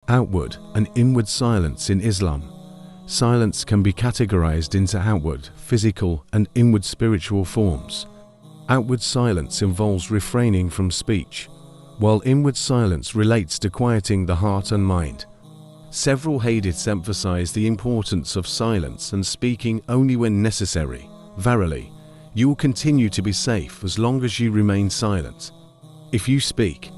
Outward and inward silence in Islam. Silence can be categorized into outward, physical, and inward spiritual forms. Outward silence involves refraining from speech, while inward silence relates to quieting the heart and mind. Several hadiths emphasize the importance of silence and speaking only when necessary. Verily, you will continue to be safe as long as you remain silent. If you speak,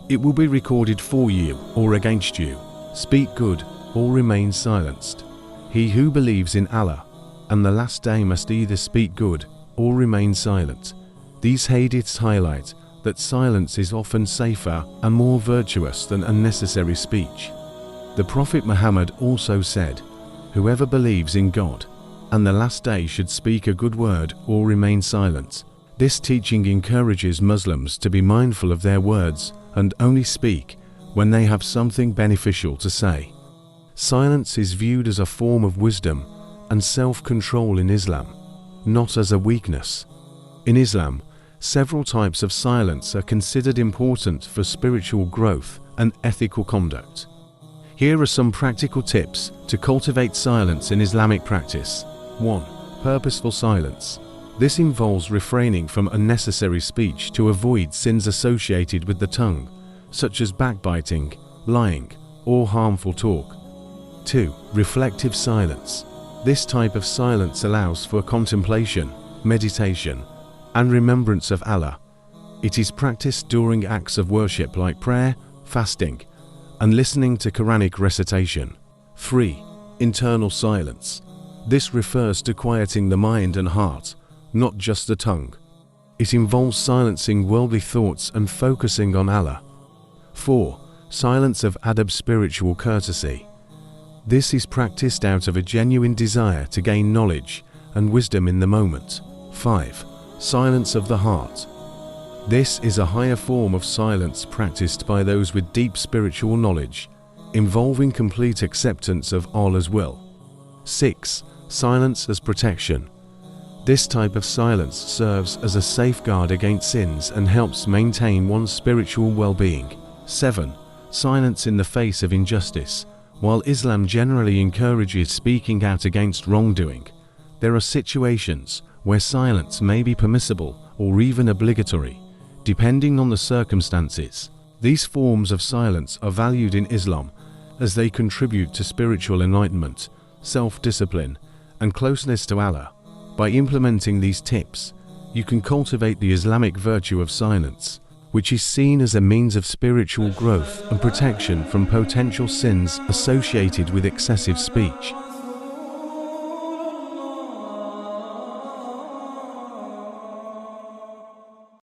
it will be recorded for you or against you. Speak good or remain silenced. He who believes in Allah and the last day must either speak good or remain silent. These hadiths highlight that silence is often safer and more virtuous than unnecessary speech. The Prophet Muhammad also said, "Whoever believes in God and the last day should speak a good word or remain silent." This teaching encourages Muslims to be mindful of their words and only speak when they have something beneficial to say. Silence is viewed as a form of wisdom and self-control in Islam, not as a weakness. In Islam, several types of silence are considered important for spiritual growth and ethical conduct. Here are some practical tips to cultivate silence in Islamic practice. 1. Purposeful silence. This involves refraining from unnecessary speech to avoid sins associated with the tongue, such as backbiting, lying, or harmful talk. 2. Reflective silence. This type of silence allows for contemplation, meditation, and remembrance of Allah. It is practiced during acts of worship like prayer, fasting, and listening to Quranic recitation. 3. Internal silence. This refers to quieting the mind and heart, not just the tongue. It involves silencing worldly thoughts and focusing on Allah. 4. Silence of adab, spiritual courtesy. This is practiced out of a genuine desire to gain knowledge and wisdom in the moment. 5. Silence of the heart. This is a higher form of silence practiced by those with deep spiritual knowledge, involving complete acceptance of Allah's will. 6. Silence as protection. This type of silence serves as a safeguard against sins and helps maintain one's spiritual well-being. 7. Silence in the face of injustice. While Islam generally encourages speaking out against wrongdoing, there are situations where silence may be permissible or even obligatory, depending on the circumstances. These forms of silence are valued in Islam as they contribute to spiritual enlightenment, self-discipline, and closeness to Allah. By implementing these tips, you can cultivate the Islamic virtue of silence, which is seen as a means of spiritual growth and protection from potential sins associated with excessive speech.